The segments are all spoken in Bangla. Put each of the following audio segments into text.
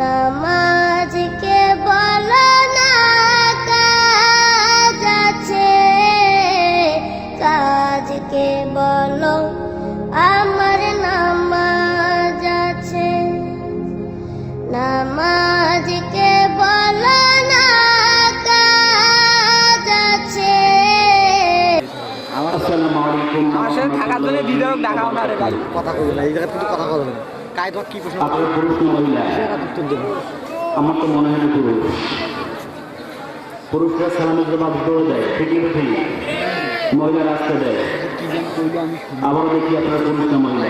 নামাজকে বলো না কাজ আছে, কাজকে বলো আমার নামাজ আছে। নামাজকে বলো না কাজ আছে। আসসালামু আলাইকুম। আমার সাথে থাকার জন্য বিধায়ক ডাকাও না রে ভাই। কথা কইবে না, এই জায়গা কিন্তু কথা বলবে না। কাই তোমার কি প্রশ্ন আপনার পুরুষ না মহিলা? উত্তর দেবো। আমার তো মনে হয় না পুরুষ। পুরুষরা সালামের জবাব দৌড় দেয়, ঠিকই তো ঠিক। মহিলা রাস্তা দেয়। আবার দেখি আপনার পুরুষ না মহিলা।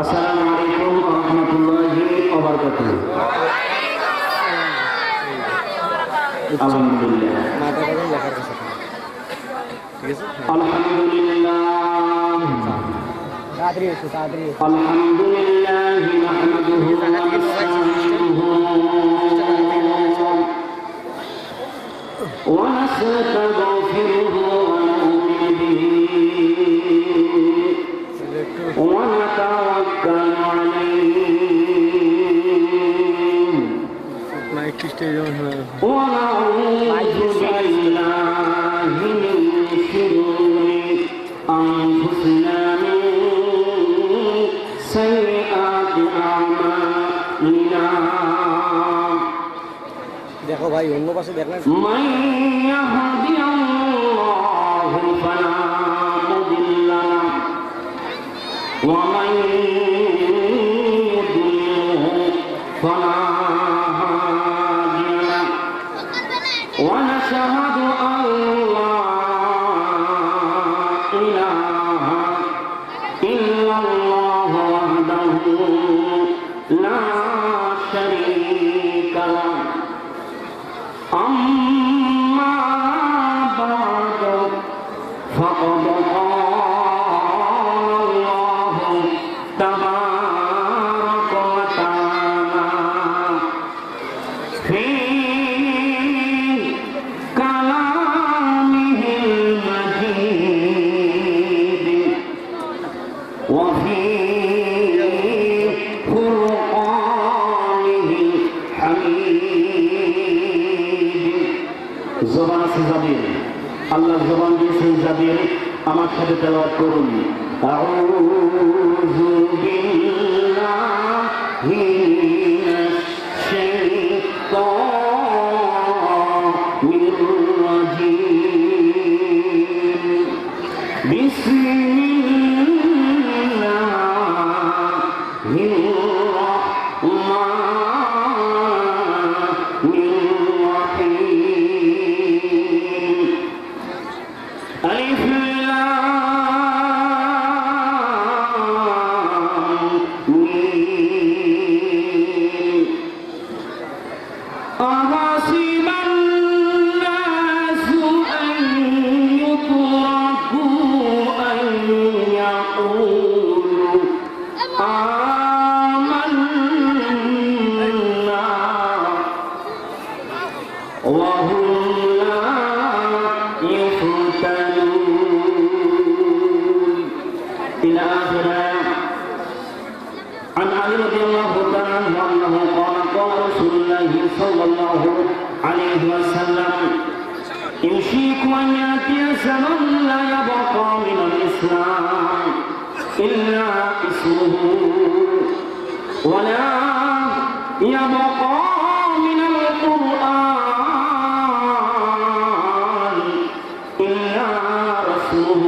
আসসালামু আলাইকুম ওয়া রাহমাতুল্লাহি ওয়া বারাকাতুহু। আলহামদুলিল্লাহ। মাথা করে লেখার কথা। ঠিক আছে? আলহামদুলিল্লাহ। তাড়াতাড়ি এসো, তাড়াতাড়ি এসো। আলহামদুলিল্লাহ নাহমাদুহু ওয়া নাস্তাঈনুহু ওয়া নাস্তাগফিরুহু ওয়া নু'মিনু বিহি ওয়া নাতাওয়াক্কালু আলাইহি মাইক স্টেজ অন হয়ে ওয়া নাউযু বিল্লাহি মিন শুরুরি আনফুসিনা দেখো ভাই, অন্য পাশে দেখলেন ونشهد أن لا إله إلا الله وحده لا شريك له أما بعد فقد قال الله تبارك وتعالى في كلامه المجيد وفي فرقانه الحميد জবান আছে জাবির, আল্লাহ জবান দিয়েছেন জাবির, আমার সাথে তেলাওয়াত করুন। আউযু বিল্লাহি মিনাশ শাইতানির রাজীম। বিসমিল্লাহির রাহমানির রাহিম। আলিফ লাম মিম। আহাসিবান নাসু আন ইউতরাকু আন ইয়াকুলু আমান্না ওয়া হুম লা يفتنون إلى آخره. عن علي رضي الله تعالى عنه أنه قال قال رسول الله صلى الله عليه وسلم يوشك أن يأتي زمن لا يبقى من الإسلام إلا اسمه ولا يبقى من القرآن إلا رسمه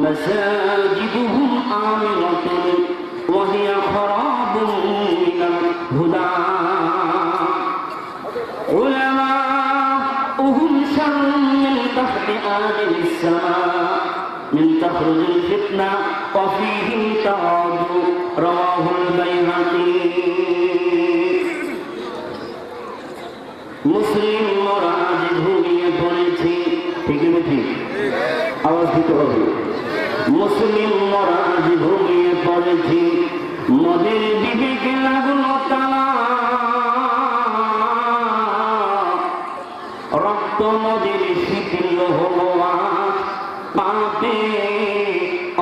مساجدهم آمنة وهي خراب من الهدى علماؤهم شر من تحت آدم السماء من تخرج الفتنة وفيهم تعاد رواه البيهقي মুসলিম মোরা আজ ঘুমিয়ে পড়েছি, ঠিক না ঠিক? আওয়াজ দিতে হবে। মুসলিম মোরা আজ ঘুমিয়ে পড়েছি, মদের বিবেকে লাগলো তালা, রক্ত মদের শিথিল হলো আজ, পাপে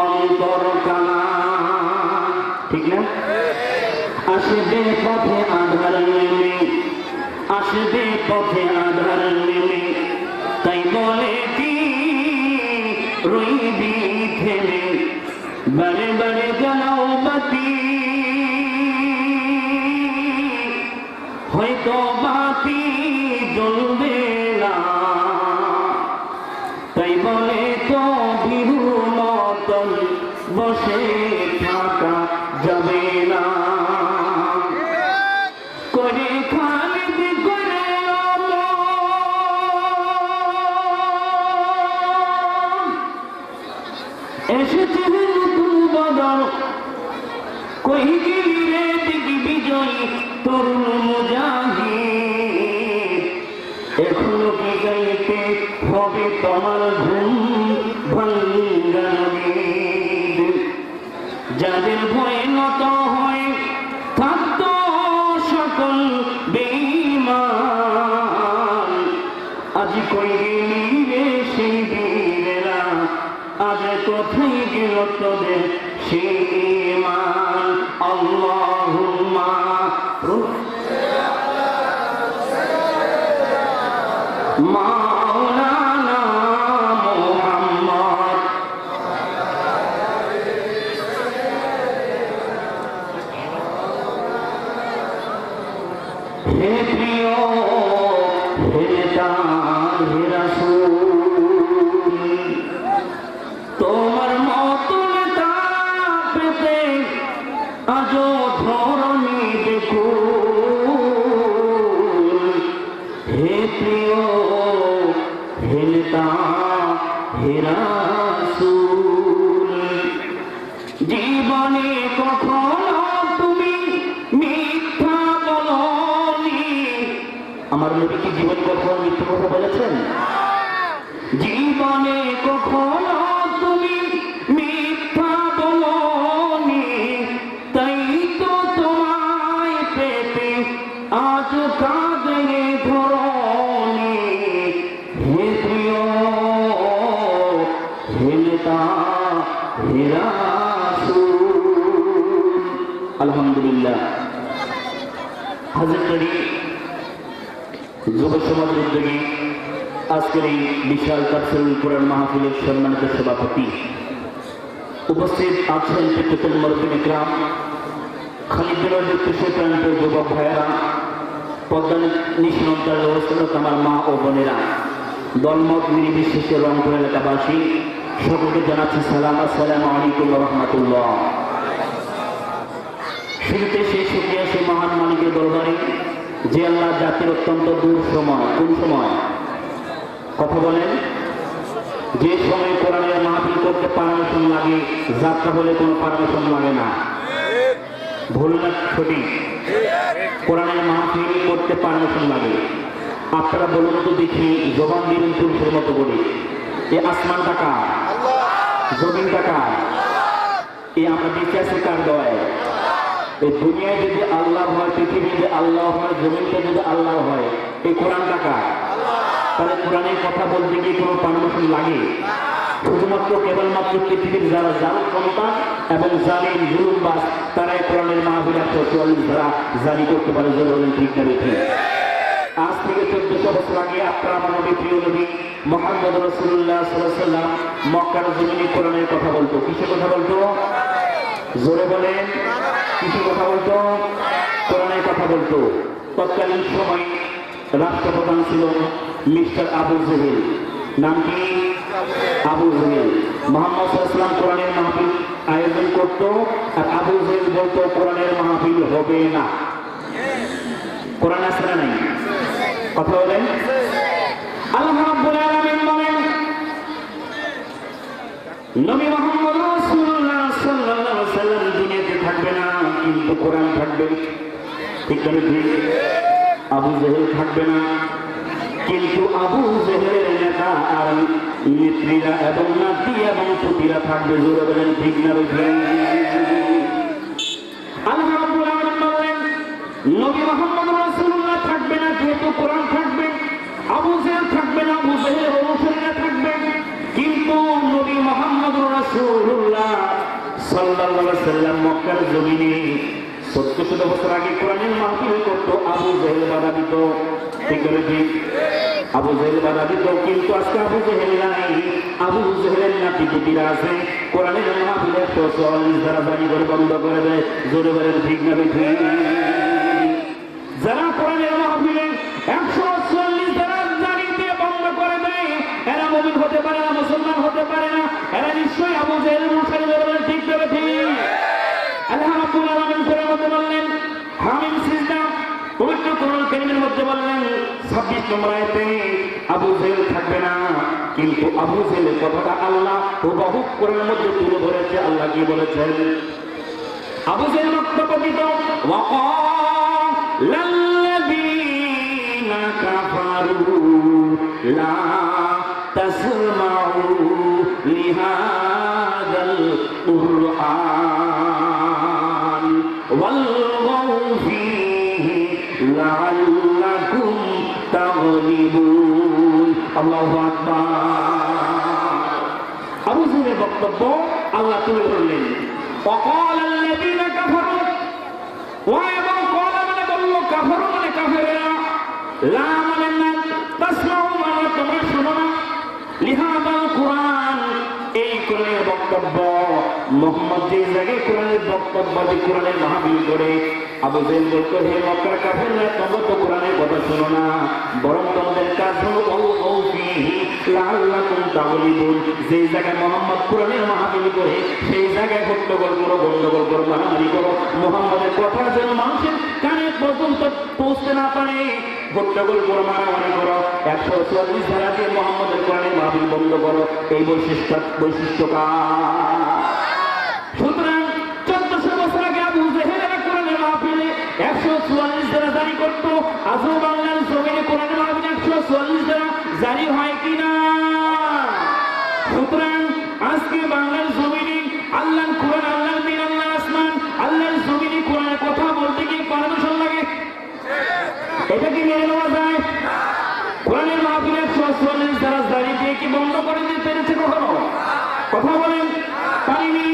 অন্তর কালা, ঠিক না? আসে আসবে পথে আধার নেমে, আসবে পথে আধার নেমে, তাই বলে কি রইবি থেমে, বারে বারে জ্বালাও বাতি, হয়তো বাতি জ্বলবে না, তাই বলে তো বিহুর মতন বসে থাকা যাবে না। করে খালিদ করে এসেছে নতুন বদল, কই গেলি রে দিগি বিজয়ী তরুণ মুজাহিদ, এখনো কি গাইতে হবে তোমার ঘুম ভাঙ্গা নিদ, যাদের ভয়ে নত হয় থাকত সকল বেঈমান, আজ কই গেলি রে সেই বীরেরা, আজ কোথায় গেল তোদের সেই ঈমান। আল্লাহুম্মা মাওলানা মুহাম্মদ। হে প্রিয় হে নেতা হে রাসূল, তোমার মতো নেতা পেতে আজও ধরণী দেখুন। হে প্রিয় হে নেতা হে রাসূল, জীবনে কখনো তুমি মিথ্যা বলনি। আমার নবী কি জীবনে কখনো মিথ্যা কথা বলেছেন? জীবনে কখনো তুমি মিথ্যা বলনি, তাই তো তোমায় পেতে আজ কাঁদে ধরণী। হে প্রিয় হে নেতা হে রাসূল। আলহামদুলিল্লাহ, হযরত আলী যুব সমাজের উদ্যোগে আজকের এই বিশাল তাফসীরুল কোরআন মাহফিলের সম্মানিত সভাপতি, উপস্থিত আছেন পিতৃতুল মুরব্বিন ইকরাম, খালিদের উদ্দেশ্যে প্রাণিত যুবক ভাইয়েরা, পদ্মা নিশিনন্তার অবস্থানত আমার মা ও বোনেরা, দলমত নির্বিশেষে রংপুর এলাকাবাসী সকলকে জানাচ্ছি সালাম, আসসালামু আলাইকুম ওয়া রাহমাতুল্লাহ। শুরুতে সেই শুকরিয়া সেই মহান মালিকের দরবারে যে আল্লাহ জাতির অত্যন্ত দূর সময়, কোন সময় কথা বলেন, যে সময় কোরআনের মাহফিল করতে পারমিশন লাগে, যাত্রা বলে কোনো পারমিশন লাগে না। ভুল না সঠিক? কোরআনের মাহফিল করতে পারমিশন লাগে। আপনারা বলুন তো দেখি, জবান দিবেন পুরুষের মতো করে, এ আসমান টাকা জমিন টাকা, এ আমরা বেঁচে আছি কার দয়ায়? এই দুনিয়ায় যদি আল্লাহ হয়, পৃথিবী যদি আল্লাহ হয়, জমিনটা যদি আল্লাহ হয়, এই কোরআন টাকা, তাহলে কোরআনের কথা বলতে গিয়ে কোনো পারমিশন লাগে? শুধুমাত্র কেবলমাত্র পৃথিবীর যারা জাল ক্ষমতা এবং জালিম জুলুমবাজ তারাই কোরআনের মাহফিল 144 ধারা জারি করতে পারে। বলেন ঠিক না বেঠিক? আজ থেকে 1400 বছর আগে আপনার আমার নবী, প্রিয় নবী মুহাম্মদ রাসূলুল্লাহ সাল্লাল্লাহু আলাইহি ওয়াসাল্লাম মক্কার জমিনে কোরআনের কথা বলতো। কিসের কথা বলতো? জোরে বলেন, কিসের কথা বলতো? কোরআনের কথা বলতো। তৎকালীন সময় রাষ্ট্রপ্রধান ছিল মিস্টার আবু জেহেল। নাম কি? আবু জেহেল। মুহাম্মদ সাল্লাল্লাহু আলাইহি ওয়াসাল্লাম কোরআনের মাহফিল আয়োজন করত, আর আবু জেহেল বলতো কোরআনের মাহফিল হবে না। কোরআন আছে না নাই? কথা বলেন। আল্লাহ রাব্বুল আলামিন বলেন, নবী মুহাম্মদ রাসূলুল্লাহ সাল্লাল্লাহু আলাইহি ওয়াসাল্লাম দুনিয়াতে থাকবে না, কিন্তু কোরআন থাকবে। ঠিক না? আবু জেহেল থাকবে না, কিন্তু আবু জেহেলের নেতা আর নেত্রীরা এবং নাতি এবং পুতিরা থাকবে। জোরে বলেন ঠিক না? আল্লাহ রাব্বুল আলামিন বলেন, নবী মুহাম্মদ রাসূলুল্লাহ থাকবে না, যেহেতু কোরআন থাকবে। আবু জেহেল থাকবে না, আবু জেহেলের অনুসারীরা থাকবে, কিন্তু নবী মুহাম্মদ রাসূলুল্লাহ সাল্লাল্লাহু আলাইহি ওয়াসাল্লাম মক্কার জমিনে 1400 বছর আগে কোরআনের মাহফিল করতো আবু জেহেল বাধা দিত, ঠিক করে ঠিক আবু জেহেল বাধা দিত, কিন্তু আজকে আবু জেহেল নাই, আবু জেহেলের নাতি পুতিরা আছে, কোরআনের মাহফিলে 144 ধারা জারি করে বন্ধ করে দেয়, জোরে বলেন ঠিক না ঠিক? যারা কোরআনের মাহফিলে 144 ধারা জারি দিয়ে বন্ধ করে দেয়, এরা মুমিন হতে পারে না, মুসলমান হতে পারে না, এরা নিশ্চয়ই আবু জেহেল মুশরিক, জোরে বলেন ঠিক না ঠিক? আল্লাহ রাব্বুল আলামিন সূরার মধ্যে বললেন, হামিম সিজদা, পবিত্র কোরআন কারীমের মধ্যে বললেন 26 নম্বর আয়াতে আবু জেহেল থাকবে না, কিন্তু আবু জেহেলের কথাটা আল্লাহ হুবহু কোরআনের মধ্যে তুলে ধরেছে। আল্লাহ কি বলেছেন? আবু জেহেল বক্তব্য দিত, ওয়াকালাল্লাযীনা কাফারু লা তাসমাউ লিহাযাল কুরআন ওয়ালগাউ ফীহি লাআল্লাকুম তাগলিবুন। আল্লাহু আকবার। আবু জেহেলের বক্তব্য আল্লাহ তুলে ধরলেন। ওয়াকালাল্লাযীনা কাফারু, ওয়া এবং ক্বালা মানে বলল, কাফারু মানে কাফেরেরা, লা মানে না, তাসমাউ মানে তোমরা শোনো না, লিহাযাল কুরআন, এই কোরআনের বক্তব্য মুহাম্মদ যে জায়গায় কোরআনের বক্তব্য যে কোরআনের মাহফিল করে, আবু জেহেল বলতো, হে মক্কার কাফেররা, তোমরা তো কোরআনের কথা শোনো না, বরং তোমাদের কাজ হলো ওয়ালগাউ ফীহি লাআল্লাকুম তাগলিবুন, যে জায়গায় মুহাম্মদ কোরআনের মাহফিল করে সেই জায়গায় হট্টগোল করো, গন্ডগোল করো, মারামারি করো, মুহাম্মদের কথা যেন মানুষের কানে পর্যন্ত পৌঁছতে না পারে, হট্টগোল করো, মারামারি করো, 144 ধারা দিয়ে মুহাম্মদের কোরআনের মাহফিল বন্ধ করো, এই বৈশিষ্ট্য কার? সুতরাং 1400 বছর আগে আবু জেহেল কোরআনের মাহফিলে 144 ধারা জারি করতো, আজও বাংলার জমিনে কোরআনের মাহফিলে 144 ধারা জারি হয় কিনা? সুতরাং আজকে বাংলার জমিনে আল্লাহর কোরআন, আল্লাহর দিন, আল্লাহর আসমান, আল্লাহর জমিনে কোরআনের কথা বলতে গিয়ে পারমিশন লাগে? এটা কি মেনে নেওয়া যায়? কোরআনের মাহফিলে 144 ধারা জারি দিয়ে কি বন্ধ করে দিতে পেরেছে কখনো? কথা বলেন, পারিনি,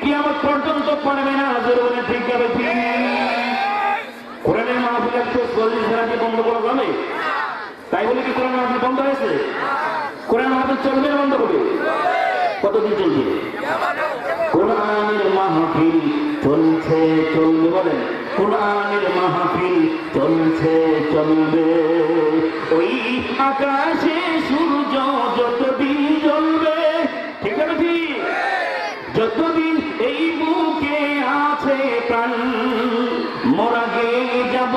কিয়ামত পর্যন্ত পারবে না, জোরে বলেন ঠিক যাবে ঠিক? কোরআনের মাহফিল 144 ধারা দিয়ে বন্ধ করা যাবে? তাই বলে কি কোরআন মাহফিল বন্ধ হয়েছে? কোরআন মাহফিল চলবে না বন্ধ হবে? কতদিন চলবে? কোরআনের মাহফিল চলছে, চলবে, বলেন কোরআনের মাহফিল চলছে, চলবে, ওই আকাশে সূর্য যতদিন জ্বলবে, ঠিক আছে ঠিক? যতদিন এই বুকে আছে প্রাণ, মোরা গেয়ে যাব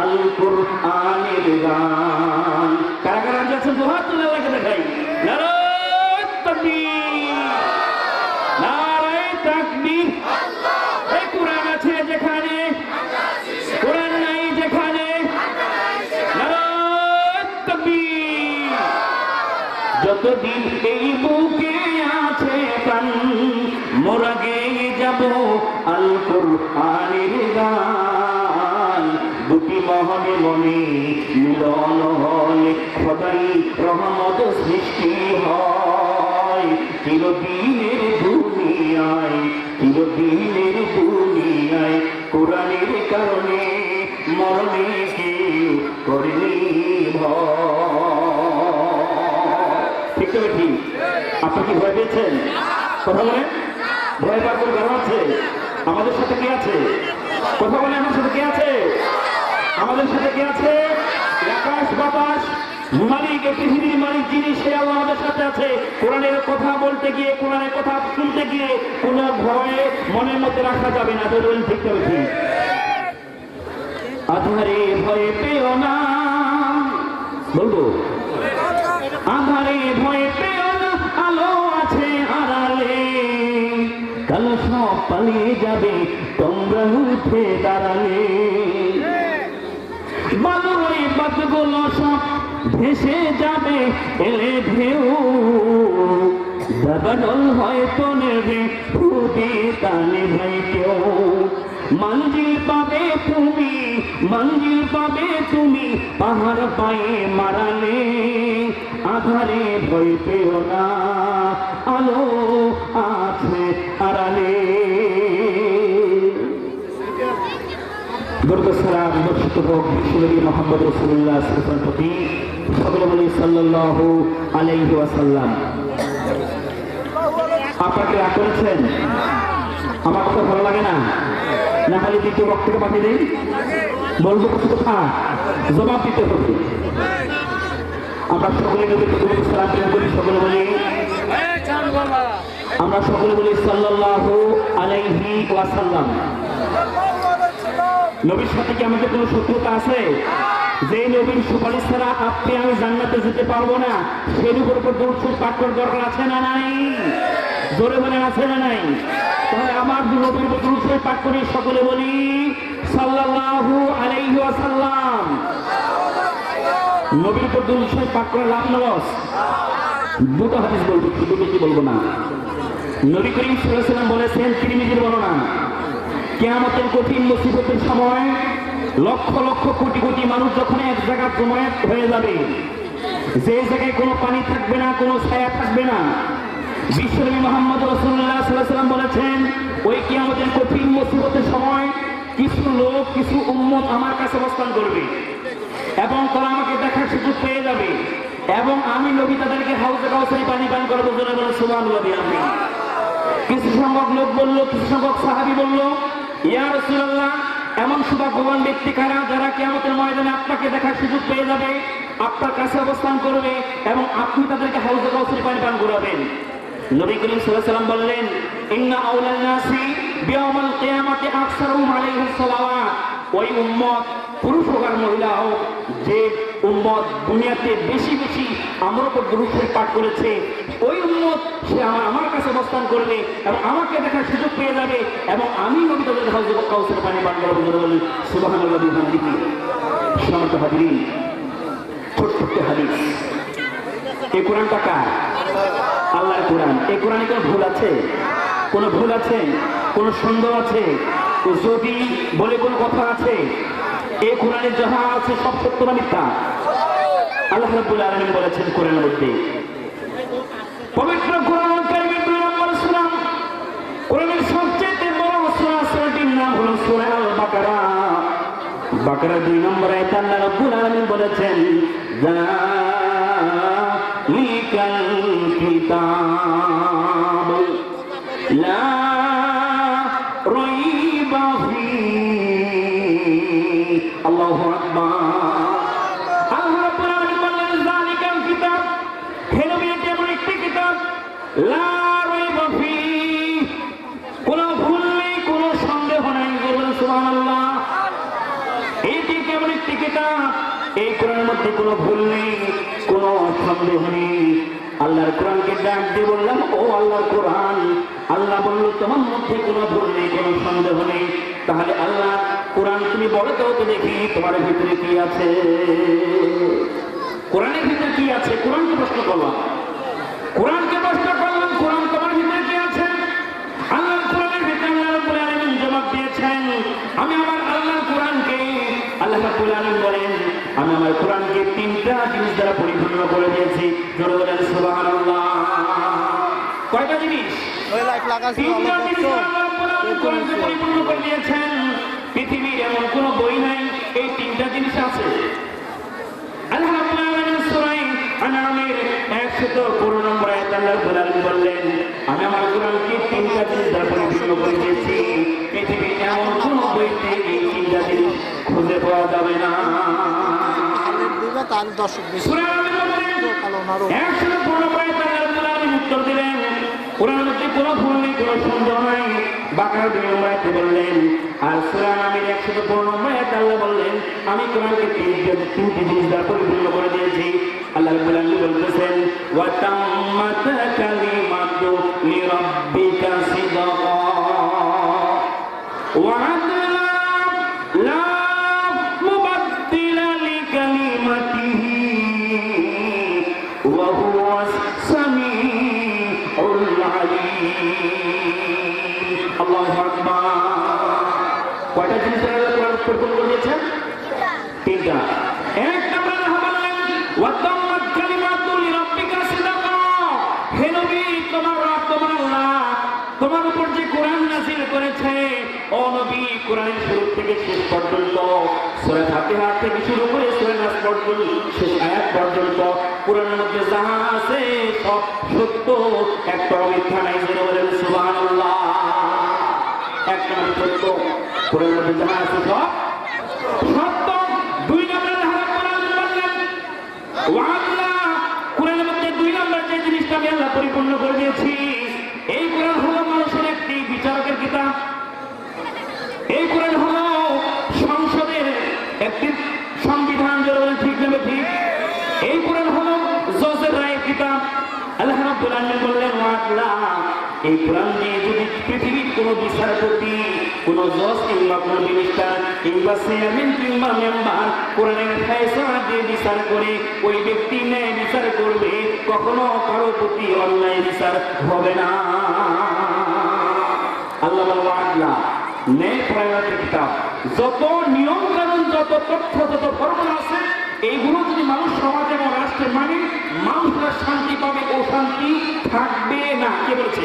আল কুরআনের গান। কারা কারা যাচ্ছে দুহাত তুলে রেখে দেখাই, নারায়ে তাকবীর, নারায়ে তাকবীর। এই কোরআন আছে যেখানে, কোরআন নাই যেখানে, নারায়ে তাকবীর। যতদিন এই বুকে আছে প্রাণ, মোরা গেয়ে যাব আল কুরআনের গান। দুটি মহনে মনে মিলন হলে খোদাই রহমত সৃষ্টি হয়, চিরদিনের দুনিয়ায়, চিরদিনের দুনিয়ায় কোরআনের কারণে মরণে কেউ করেনি ভয়। ঠিক তবে ঠিক? আপনি কি ভয় পেয়েছেন? কথা বলেন, ভয় পাওয়ার কোনো কারণ আছে? আমাদের সাথে কে আছে? কথা বলে, আমার সাথে কে আছে? আমাদের সাথে কে আছে? আকাশ বাতাস মালিক, পৃথিবীর মালিক যিনি, সে আল্লাহ আমাদের সাথে আছে। কোরআনের কথা বলতে গিয়ে, কোরআনের কথা শুনতে গিয়ে কোনো ভয়ে মনের মধ্যে রাখা যাবে না, ধরুন ঠিক তবে ঠিক? আধারে ভয় পেও না, বলবো, আধারে ভয় পেও না, আলো আছে আড়ালে, কাল সব পালিয়ে যাবে তোমরা উঠে দাঁড়ালে, বালুই বাতগুলো সব ভেসে যাবে এলে ঢেউ, দাবানল হয়তো নেবে খুবই টানে ভাই কেউ, মঞ্জিল পাবে তুমি, মঞ্জিল পাবে তুমি, পাহাড় পায়ে মারালে, আধারে ভয় পেও না, আলো আছে আড়ালে। দরুদ সালাম বর্ষিত হোক বিশ্বনবী মুহাম্মদ রাসূলুল্লাহ সাল্লাল্লাহু আলাইহি ওয়াসাল্লাম প্রতি। সকলে বলি সাল্লাল্লাহু আলাইহি ওয়াসাল্লাম। আপনাকে রাগ করেছেন? আমার কথা ভালো লাগে না? না খালি দ্বিতীয় বক্তব্য পাঠিয়ে দিই? বলবো কিছু কথা, জবাব দিতে হবে। আমরা সকলে নবীর প্রতি সালাম প্রেরণ করি। সকলে বলি, আমরা সকলে বলি সাল্লাল্লাহু আলাইহি ওয়াসাল্লাম। নবীর সাথে কি আমাদের কোনো শত্রুতা আছে? যে নবীর সুপারিশ ছাড়া আপনি আমি জান্নাতে যেতে পারবো না, সেই উপর দরুদ পাঠ করার দরকার আছে না নাই? জোরে বলে আছে না নাই? তাহলে আমার নবীর উপর দরুদ পাঠ করি। সকলে বলি সাল্লাল্লাহু আলাইহি ওয়াসাল্লাম। নবীর উপর দরুদ পাঠ করে লাভ লস? দুটো হাদিস বলবো, শুধু বেশি বলবো না। নবী করিম সাল্লাল্লাহু আলাইহি ওয়াসাল্লাম বলেছেন, তিরমিজির বর্ণনা, কিয়ামতের কঠিন মুসিবতের সময় লক্ষ লক্ষ কোটি কোটি মানুষ যখন এক জায়গায় জমায়েত হয়ে যাবে, যে জায়গায় কোনো পানি থাকবে না, কোনো ছায়া থাকবে না, বিশ্বনবী মুহাম্মদ রাসূলুল্লাহ সাল্লাল্লাহু আলাইহি ওয়াসাল্লাম বলেছেন, ওই কিয়ামতের কঠিন মুসিবতের সময় কিছু লোক, কিছু উম্মত আমার কাছে অবস্থান করবে এবং তারা আমাকে দেখার সুযোগ পেয়ে যাবে এবং আমি নবী তাদেরকে হাউজে কাউসারি পানি পান করাবো। বলে সুবহানাল্লাহ। আমি কিছু সংখ্যক লোক বললো, কিছু সংখ্যক সাহাবী বললো, ইয়া রাসূলুল্লাহ, এমন সৌভাগ্যবান ব্যক্তি কারা যারা কিয়ামতের ময়দানে আপনাকে দেখার সুযোগ পেয়ে যাবে, আপনার কাছে অবস্থান করবে এবং আপনি তাদেরকে হাউজে কাউসারি পানি পান করাবেন। নবী করিম সাল্লাল্লাহু আলাইহি ওয়াসাল্লাম বললেন, ইন্না আউলান নাসি বিয়াউমিল কিয়ামাতি আকসারুহুম আলাইহিস সালাওয়াত। ওই উম্মত, পুরুষ হোক আর মহিলা হোক, যে উম্মত দুনিয়াতে বেশি বেশি আমার উপর দরুদ পাঠ করেছে, ওই উম্মত সে আমার কাছে অবস্থান করবে এবং আমাকে দেখার সুযোগ পেয়ে যাবে এবং আমি নবী তাদের হাউজে কাউসার পানি পান করাবো। বলি সুবহানাল্লাহ। বিহামদিহি। সম্মানিত হাজিরিন, ছোট্ট একটি হাদিস। এই কোরআনটা কার? আল্লাহর কোরআন। এই কোরআনে কোনো ভুল আছে? কোনো ভুল আছে? কোনো সন্দেহ আছে? যদি বলে কোনো কথা আছে? এই কোরআনে যাহা আছে সব সত্য না মিথ্যা? আল্লাহ রাব্বুল আলামিন বলেছেন কোরআনের মধ্যে, পবিত্র কোরআন কারীমের 2 নম্বর সূরা, কোরআনের সবচেয়ে বড় সূরা, সূরাটির নাম হলো সূরা আল বাকারা। বাকারা 2 নম্বর আয়াতে আল্লাহ রাব্বুল আলামিন বলেছেন, যালিকাল কিতাব লা রাইবা ফীহি। আল্লাহু আকবার। আল্লাহ রাব্বুল আলামিন বলেন, যালিকাল কিতাব, হে নবী, এটা এমন একটি কিতাব, লা রাইবা ফীহি, কোনো ভুল নেই, কোনো সন্দেহ নাই। বলুন সুবহানাল্লাহ। এটি কেমন একটি কিতাব, এই কোরআনের মধ্যে কোনো ভুল নেই, কোনো সন্দেহ নেই। আল্লাহর কোরআনকে ডাক দিয়ে বললাম, ও আল্লাহর কোরআন। আল্লাহ বলল, তোমার মধ্যে কোনো ভুল নেই, কোনো সন্দেহ নেই। তাহলে আল্লাহ কোরআন তুমি বলো তো দেখি, তোমার ভিতরে কি আছে? কোরআনের ভিতরে কি আছে? কোরআনকে প্রশ্ন করলাম, কোরআনকে প্রশ্ন করলাম, কোরআন তোমার ভিতরে কি আছে? আল্লাহর কোরআনের ভিতরে আল্লাহ রাব্বুল আলামিন জবাব দিয়েছেন, আমি আমার আল্লাহর কোরআনকে, আল্লাহ রাব্বুল আলামিন বলেন, আমি আমার কোরআনকে 3টা জিনিস দ্বারা পরিপূর্ণ করে দিয়েছি। জোরে বলেন সুবহানাল্লাহ। কয়টা জিনিস? 3টা জিনিস আল্লাহ রাব্বুল আলামিন কোরআনকে পরিপূর্ণ করে দিয়েছেন। পৃথিবীর এমন কোনো বই নাই এই 3টা জিনিস আছে। আল্লাহ রাব্বুল আলামিন সূরা আনামের 115 নম্বর আয়াতে আল্লাহ রাব্বুল আলামিন বললেন, আমি আমার কোরআনকে 3টা জিনিস দ্বারা পরিপূর্ণ করে দিয়েছি। পৃথিবীর এমন কোনো বইতে এই 3টা জিনিস খুঁজে পাওয়া যাবে না। সূরা আনামের মধ্যে 115 নম্বর আয়াতে আল্লাহ রাব্বুল আলামিন উত্তর দিলেন, কোরআনের মধ্যে কোনো ভুল নেই, কোনো সন্দেহ নাই। বাকারা 2 নম্বর আয়াতে বললেন, আর সূরা আনামের 115 নম্বর আয়াতে আল্লাহ বললেন, আমি কোরআনকে 3টি জিনিস দ্বারা পরিপূর্ণ করে দিয়েছি। আল্লাহ রাব্বুল আলামিন বলতেছেন, ওয়া তাম্মাত কালিমাতু লিরাব্বিকা সিদকা ওয়া আদলা লা মুবাদদিলা লিকালিমাতিহি ওয়া হুয়াস সামিউল আলীম। আল্লাহু আকবার। কয়টা জিনিস আল্লাহ কোরআন পরিপূর্ণ করে দিয়েছেন? 3টা। এক নম্বরে আল্লাহ বললেন, ওয়া তাম্মাত কালিমাতু লিরাব্বিকা সিদকা, হে নবী, তোমার রব, তোমার আল্লাহ তোমার উপর যে কোরআন নাযিল করেছে, ও নবী, কোরআনের শুরু থেকে শেষ পর্যন্ত সূরা ফাতিহা থেকে শুরু করে সূরা নাস পর্যন্ত শেষ আয়াত পর্যন্ত কোরআনের মধ্যে যাহা আছে সব সত্য, একটা মিথ্যা নাই। জোরে বলেন সুবহানাল্লাহ। একটা সত্য, কোরআনের মধ্যে যাহা আছে সব সত্য। দুই নম্বরে কোরআন বললেন ওয়াদলা, কোরআনের মধ্যে দুই নম্বর যে জিনিসটা আমি আল্লাহ পরিপূর্ণ করে দিয়েছি, এই কোরআন হলো মানুষের একটি বিচারকের কিতাব। এই কোরআন হলো সংসদের একটি সংবিধান। জোরে ঠিক নেবে ঠিক। এই কোরআন হলো জজের রায়ের কিতাব। আল্লাহ রাব্বুল আলামিন বললেন ওয়াদলা, এই কোরআন দিয়ে যদি পৃথিবীর কোনো বিচারপতি, কোনো জজ কিংবা কোনো মিনিস্টার কিংবা চেয়ারম্যান কিংবা মেম্বার কোরআনের ফয়সালা দিয়ে বিচার করে, ওই ব্যক্তি ন্যায় বিচার করবে, কখনো কারো প্রতি অন্যায় বিচার হবে না। আল্লাহ ওয়াদলা, ন্যায় পরায়ণের কিতাব। যত নিয়ম কানুন, যত তথ্য, যত ফর্মুলা আছে, এইগুলো যদি মানুষ সমাজ এবং রাষ্ট্রের মানে, মানুষরা শান্তি পাবে, অশান্তি থাকবে না। কে বলছে?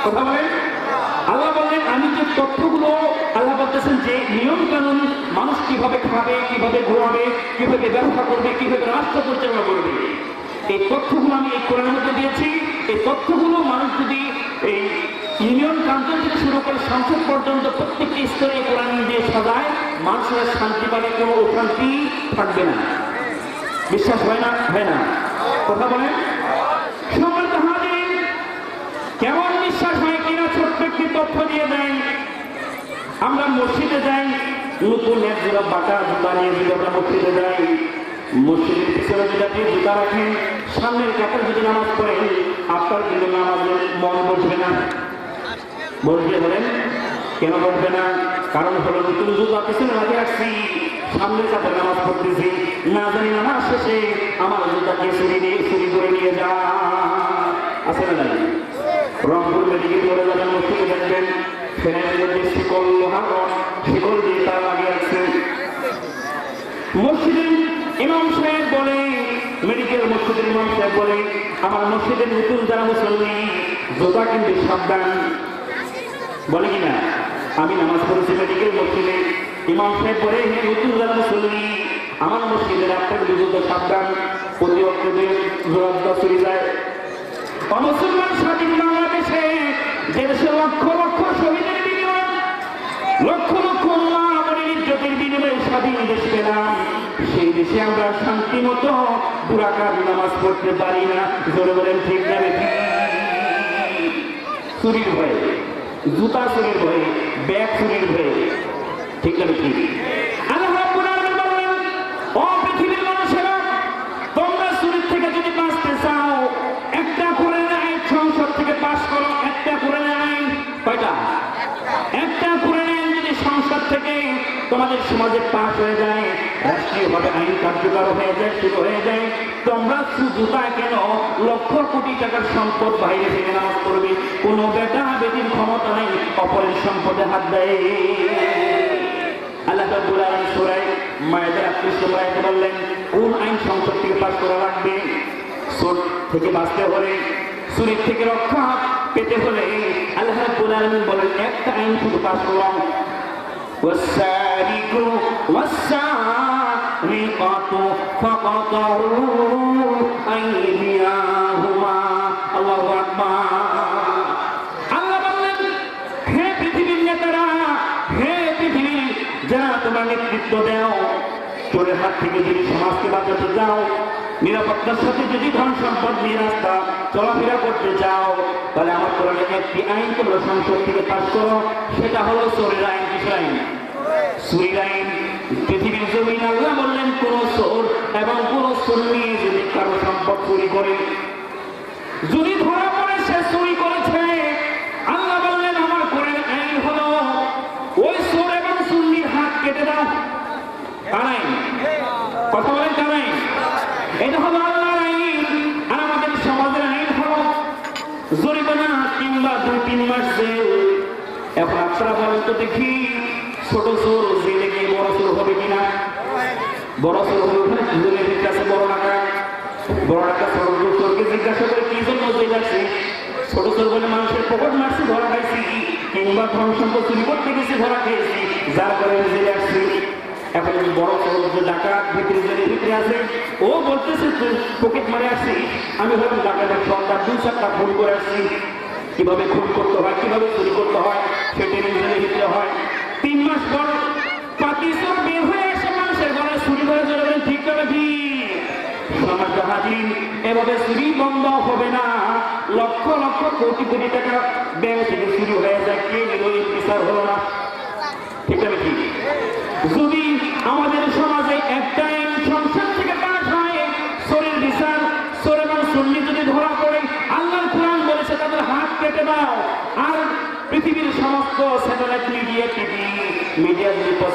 কথা বলেন। আল্লাহ বললেন আমি যে তথ্যগুলো, আল্লাহ বলতেছেন যে নিয়ম কানুন মানুষ কিভাবে খাবে, কিভাবে ঘুমাবে, কিভাবে ব্যবসা করবে, কিভাবে রাষ্ট্র পরিচালনা করবে, এই তথ্যগুলো আমি এই কোরআনের মধ্যে দিয়েছি। এই তথ্যগুলো মানুষ যদি এই ইউনিয়ন কাউন্সিল থেকে শুরু করে সংসদ পর্যন্ত প্রত্যেকটি স্তরে কোরআন দিয়ে সাজায়, মানুষের শান্তি পাবে, কোনো অশান্তি থাকবে না। বিশ্বাস হয় না? হয় না? কথা বলেন। সম্মানিত হাজির, কেমন বিশ্বাস হয় কিনা ছোট্ট একটি তথ্য দিয়ে দেয়। আমরা মসজিদে যাই, নতুন এক জোড়া বাটা জুতা নিয়ে যদি আমরা মসজিদে যাই, মসজিদের পিছনে যদি আপনি জুতা রাখেন, সামনের কাপড় যদি নামাজ পড়েন, আপনার কিন্তু নামাজের মন বসবে না। বসবে? বলেন কেন বসবে না? কারণ হলো নতুন জুতা পিছনে রাখে রাখছি, সামনের কাপড় নামাজ পড়তেছি, না জানি নামাজ শেষে আমার জুতাকে চুরি করে নিয়ে যা। আছে না নাই? রংপুর মেডিকেল করে যাবেন, মসজিদে দেখবেন ফ্যানের মধ্যে শিকল, লোহার শিকল দিয়ে তারা লাগিয়ে রাখছে। মসজিদের ইমাম সাহেব বলে, মেডিকেল মসজিদের ইমাম সাহেব বলে, আমার মসজিদের নতুন যারা মুসল্লি জুতা কিন্তু সাবধান। বলে কিনা? আমি নামাজ পড়েছি মেডিকেল মসজিদে, ইমাম সাহেব বলে হে নতুন যারা মুসল্লি আমার মসজিদের আপনার জুতা সাবধান, প্রতি অক্ষে জোড়া চলে যায়। অমুসলমান স্বাধীন বাংলাদেশে, যে দেশে লক্ষ লক্ষ শহীদের বিনিময়ে, লক্ষ লক্ষ ইজ্জতের বিনিময়ে স্বাধীন দেশ পেলাম, সেই দেশে আমরা শান্তি মতো দুরাকাত নামাজ পড়তে পারি না। জোরে বলেন ঠিক না? চুরির ভয়ে, জুতা চুরির ভয়ে, ব্যাগ চুরির ভয়ে। ঠিক না? ঠিক। আল্লাহ রাব্বুল আলামিন বললেন, ও পৃথিবীর মানুষেরা, তোমরা চুরির থেকে যদি বাঁচতে চাও, একটা কোরআনের আইন সংসদ থেকে পাস করো। একটা কোরআনের আইন, কয়টা? একটা কোরআনের আইন যদি সংসদ থেকে তোমাদের সমাজে পাস হয়ে যায়, রাষ্ট্রীয়ভাবে আইন কার্যকর হয়ে যায়, শুরু হয়ে যায়, তোমরা জুতা কেন লক্ষ কোটি টাকার সম্পদ বাইরে থেকে নামাজ পড়বে? কোনো বেটা বেটির ক্ষমতা নেই অপরের সম্পদে হাত দেয়। আল্লাহ রাব্বুল আলামিন সূরা মায়েদার ৩৮ আয়াতে বললেন কোন আইন সংসদ থেকে পাস করা লাগবে? চোর থেকে বাঁচতে হলে, চুরির থেকে রক্ষা পেতে হলে আল্লাহ রাব্বুল আলামিন বলেন একটা আইন শুধু পাস করলাম, والسارق والسارقة فقطعوا أيديهما। আল্লাহু আকবার। আল্লাহ বললেন হে পৃথিবীর নেতারা, হে পৃথিবীর যারা তোমরা নেতৃত্ব দাও, চোরের হাত থেকে যদি সমাজকে বাঁচাতে চাও, নিরাপত্তার সাথে যদি ধন সম্পদ নিয়ে রাস্তা চলাফেরা করতে চাও, তাহলে আমার কোরআনে একটি আইন তোমরা সংসদ থেকে পাস করো, সেটা হলো চোরের আইন। কিসের আইন? চুরির আইন। পৃথিবীর জমিন আল্লাহ বললেন কোন চোর এবং কোন চোর নিয়ে যদি কারো সম্পদ চুরি করে, যদি ধরা পড়ে সে চুরি করেছে, আল্লাহ বললেন আমার কোরআনের আইন হলো ওই চোর এবং চুরির হাত কেটে দাও। কার আইন? কথা বলেন কার আইন? এটা হলো আল্লাহর আইন। আর আমাদের সমাজের আইন হলো জরিমানা কিংবা 2-3 মাস জেল। এখন আপনারা বলেন তো দেখি, ছোট চোর জেলে গিয়ে বড় চোর হবে কিনা? বড় চোর হলে ওখানে জেলের কাছে বড় টাকা, বড় টাকা ছোট চোরকে জিজ্ঞাসা করে কি জন্য জেলে আছে? ছোট চোর বলে মানুষের পকেট মারছি, ধরা খাইছি। কিংবা ধন সম্পদ চুরি করতে গেছি, ধরা খেয়েছি, যার কারণে জেলে আসছি। এখন বড় শহর যে ডাকাত ভিতরে জেলের ভিতরে আছে, ও বলতেছে তুই পকেট মারে আসছি, আমি হলাম ডাকাতের সন্তান, 2-4টা খুন করে আসছি। কিভাবে খুন করতে হয়, কিভাবে চুরি করতে হয়, সেটা জেলের ভিতরে হয়। 3 মাস পর পাকিস্তান বের হয়ে এসে মানুষের গলায় চুরি করে চলে, ঠিক করে সমাজ হাজির। এভাবে চুরি বন্ধ হবে না, লক্ষ লক্ষ কোটি কোটি টাকা ব্যাংক থেকে চুরি হয়ে যায়, কে নিল এই বিচার হলো না, ঠিক আছে ঠিক। যদি আমাদের সমাজে একটা আইন সংসদ থেকে পাস হয়, চোরের বিচার, চোরের সুন্নি যদি ধরা পড়ে, আল্লাহর কোরআন বলেছে তাদের হাত কেটে দাও। আর পৃথিবীর সমস্ত স্যাটেলাইট মিডিয়া, টিভি মিডিয়া যদি প্রচার